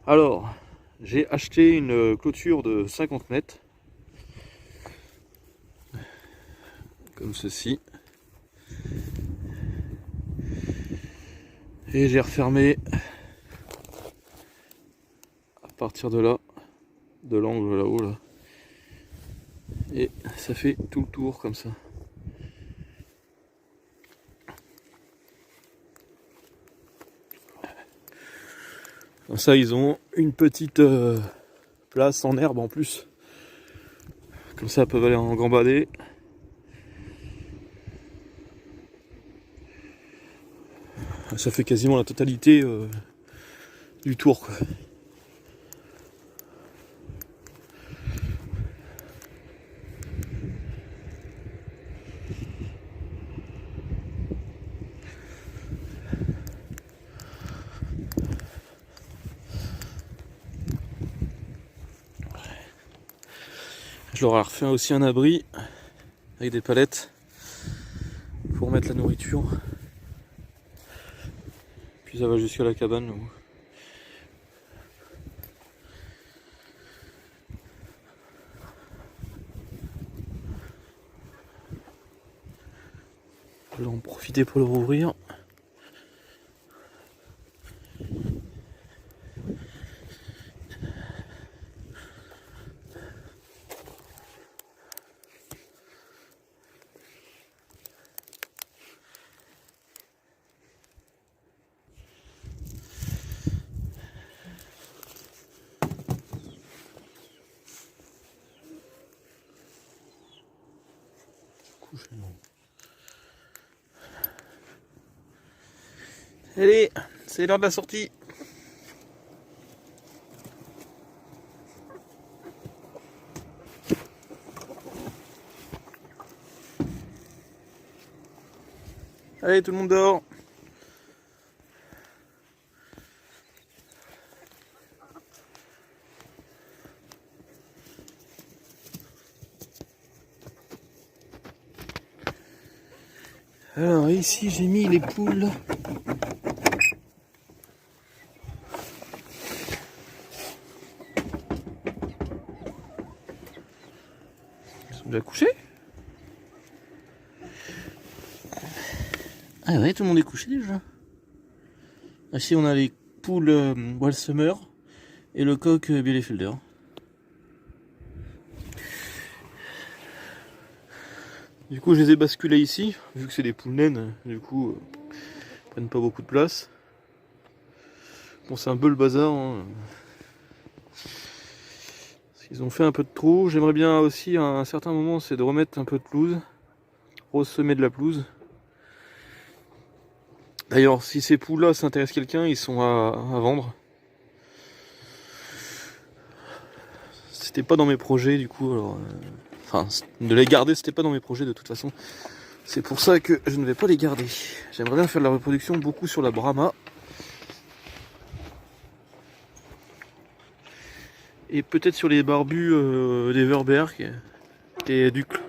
Alors, j'ai acheté une clôture de 50 mètres, comme ceci, et j'ai refermé à partir de là, de l'angle là-haut là, et ça fait tout le tour comme ça. Comme ça, ils ont une petite place en herbe en plus. Comme ça, ils peuvent aller en gambader. Ça fait quasiment la totalité du tour, quoi. Je leur ai refait aussi un abri avec des palettes pour mettre la nourriture. Puis ça va jusqu'à la cabane. Je vais en profiter pour le rouvrir. Allez, c'est l'heure de la sortie. Allez, tout le monde dehors. Alors ici j'ai mis les poules. Ils sont déjà couchés? Ah ouais, tout le monde est couché déjà. Ici on a les poules Walsummer et le coq Bielefelder. Du coup je les ai basculés ici, vu que c'est des poules naines, du coup ils prennent pas beaucoup de place. Bon, c'est un peu le bazar, hein. Ils ont fait un peu de trou. J'aimerais bien aussi à un certain moment, c'est de remettre un peu de pelouse, ressemer de la pelouse. D'ailleurs, si ces poules là s'intéressent quelqu'un, ils sont à vendre. C'était pas dans mes projets du coup, alors enfin de les garder c'était pas dans mes projets de toute façon. C'est pour ça que je ne vais pas les garder. J'aimerais bien faire de la reproduction beaucoup sur la Brahma. Et peut-être sur les barbus des Verberg et Ducle.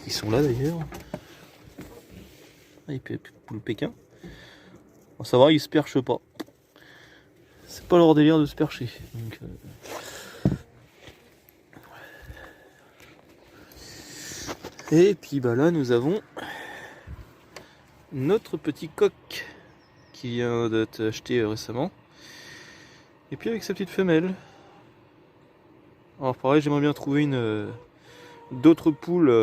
Qui sont là d'ailleurs. Ah, il peut le Pékin. Bon, ça va, ils se perchent pas. C'est pas leur délire de se percher. Donc, et puis bah là nous avons notre petit coq qui vient d'être acheté récemment. Et puis avec sa petite femelle. Alors pareil, j'aimerais bien trouver d'autres poules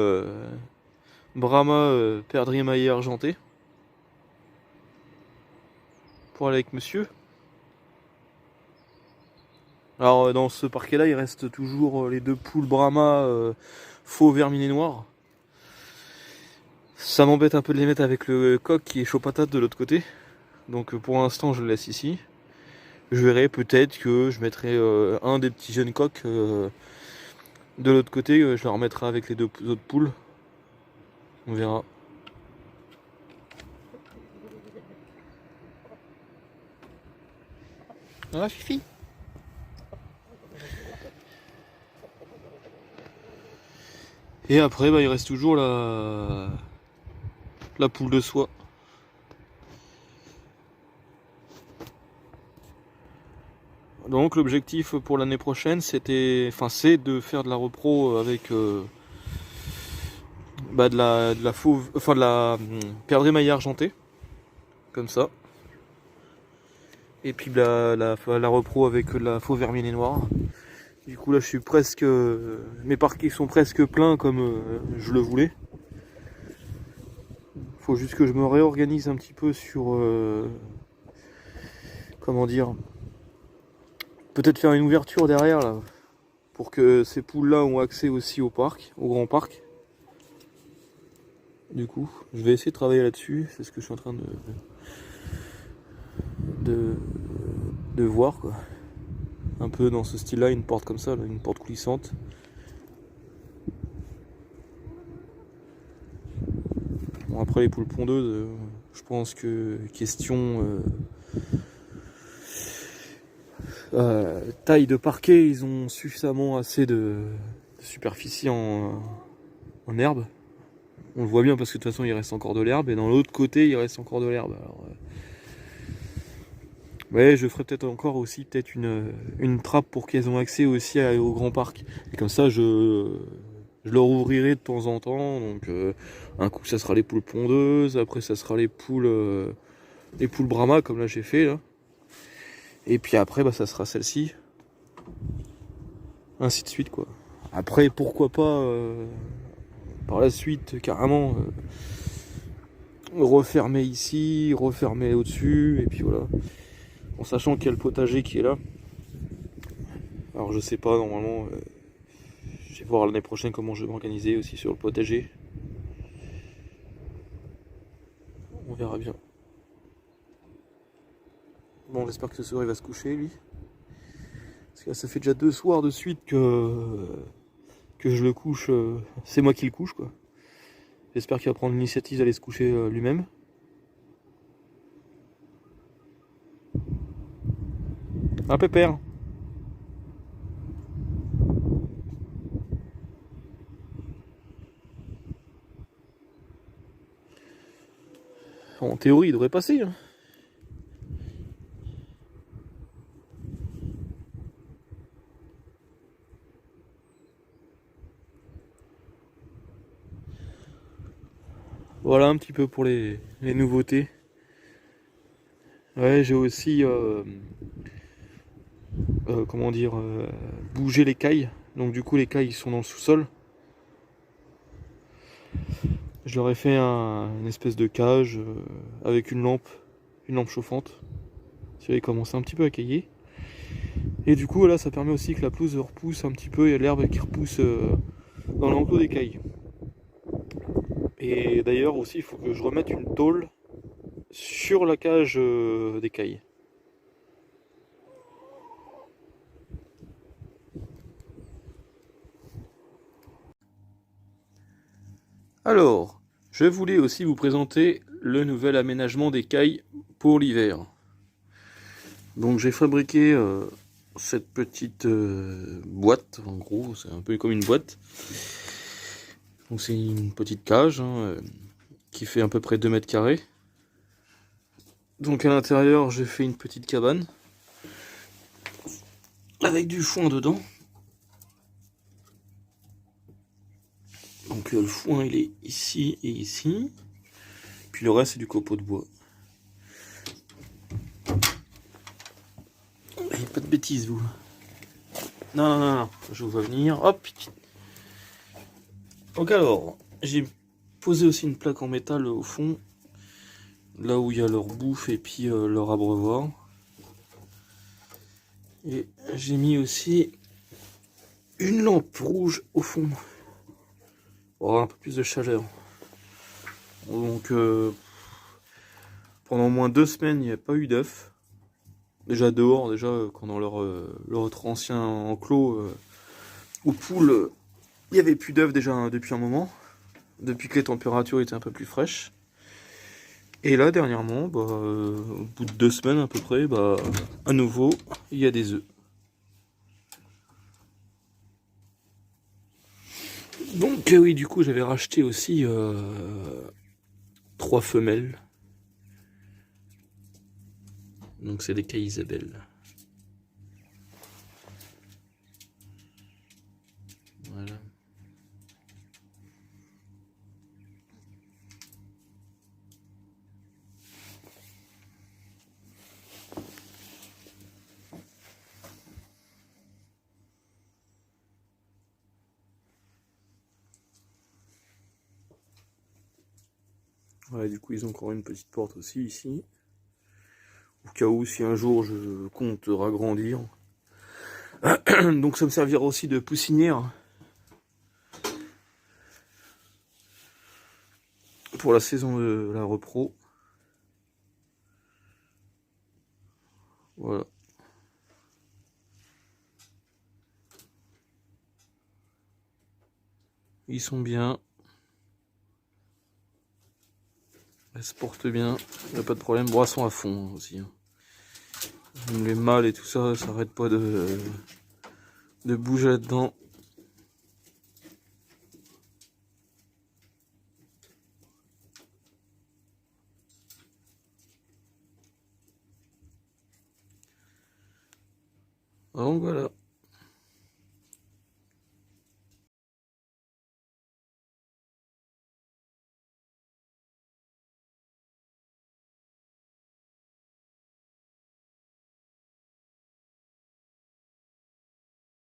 Brahma perdrix maillé argenté pour aller avec monsieur. Alors dans ce parquet là il reste toujours les deux poules Brahma faux verminé noir. Ça m'embête un peu de les mettre avec le coq qui est chaud patate de l'autre côté. Donc pour l'instant je le laisse ici. Je verrai peut-être que je mettrai un des petits jeunes coqs de l'autre côté. Je le remettrai avec les deux autres poules. On verra. Ah Fifi. Et après bah, il reste toujours la poule de soie. Donc l'objectif pour l'année prochaine c'est de faire de la repro avec de la fauve, enfin de la perdrix maillot argenté, comme ça. Et puis la repro avec de la fauve vermillée noire. Du coup là je suis presque, mes parquets sont presque pleins comme je le voulais. Faut juste que je me réorganise un petit peu sur, comment dire, peut-être faire une ouverture derrière là, pour que ces poules là ont accès aussi au parc, au grand parc. Du coup, je vais essayer de travailler là-dessus, c'est ce que je suis en train de voir quoi. Un peu dans ce style-là, une porte comme ça, là, une porte coulissante. Bon, après les poules pondeuses, je pense que question taille de parquet, ils ont suffisamment assez de superficie en herbe. On le voit bien parce que de toute façon il reste encore de l'herbe et dans l'autre côté il reste encore de l'herbe. Alors, ouais, je ferai peut-être encore aussi une trappe pour qu'elles ont accès aussi au grand parc. Et comme ça je leur ouvrirai de temps en temps. Donc un coup ça sera les poules pondeuses, après ça sera les poules Brahma comme là j'ai fait là. Et puis après bah ça sera celle-ci. Ainsi de suite quoi. Après pourquoi pas par la suite carrément refermer ici, refermer au-dessus, et puis voilà. En sachant qu'il y a le potager qui est là. Alors je sais pas, normalement, je vais voir l'année prochaine comment je vais m'organiser aussi sur le potager. On verra bien. Bon, j'espère que ce soir il va se coucher lui. Parce que là, ça fait déjà 2 soirs de suite que je le couche. C'est moi qui le couche quoi. J'espère qu'il va prendre l'initiative d'aller se coucher lui-même. Ah pépère. En théorie il devrait passer. Hein. Voilà un petit peu pour les nouveautés. Ouais, j'ai aussi comment dire bougé les cailles. Donc du coup les cailles sont dans le sous-sol. Je leur ai fait une espèce de cage avec une lampe chauffante. Ça avait commencé un petit peu à cailler. Et du coup là ça permet aussi que la pelouse repousse un petit peu et l'herbe qui repousse dans l'enclos des cailles. Et d'ailleurs aussi il faut que je remette une tôle sur la cage des cailles. Alors, je voulais aussi vous présenter le nouvel aménagement des cailles pour l'hiver. Donc j'ai fabriqué cette petite boîte, en gros, c'est un peu comme une boîte. Donc c'est une petite cage hein, qui fait à peu près 2 mètres carrés. Donc à l'intérieur j'ai fait une petite cabane avec du foin dedans. Donc le foin il est ici et ici. Puis le reste c'est du copeau de bois. Pas de bêtises vous. Non, non, non, non, je vous vois venir. Hop. Donc alors, j'ai posé aussi une plaque en métal au fond. Là où il y a leur bouffe et puis leur abreuvoir. Et j'ai mis aussi une lampe rouge au fond. Pour avoir un peu plus de chaleur. Donc pendant au moins 2 semaines, il n'y a pas eu d'œufs. Déjà dehors, quand dans leur ancien enclos aux poules, il n'y avait plus d'œufs déjà depuis un moment. Depuis que les températures étaient un peu plus fraîches. Et là, dernièrement, au bout de 2 semaines à peu près, à nouveau, il y a des œufs. Donc oui, du coup, j'avais racheté aussi 3 femelles. Donc c'est des cailles Isabelle. Ouais, du coup, ils ont encore une petite porte aussi ici. Au cas où, si un jour je compte ragrandir. Donc ça me servira aussi de poussinière pour la saison de la repro. Voilà. Ils sont bien. Elles se portent bien. Il n'y a pas de problème. Bon, elles sont à fond aussi. Même les mâles et tout ça, ça arrête pas de bouger là-dedans. Donc voilà.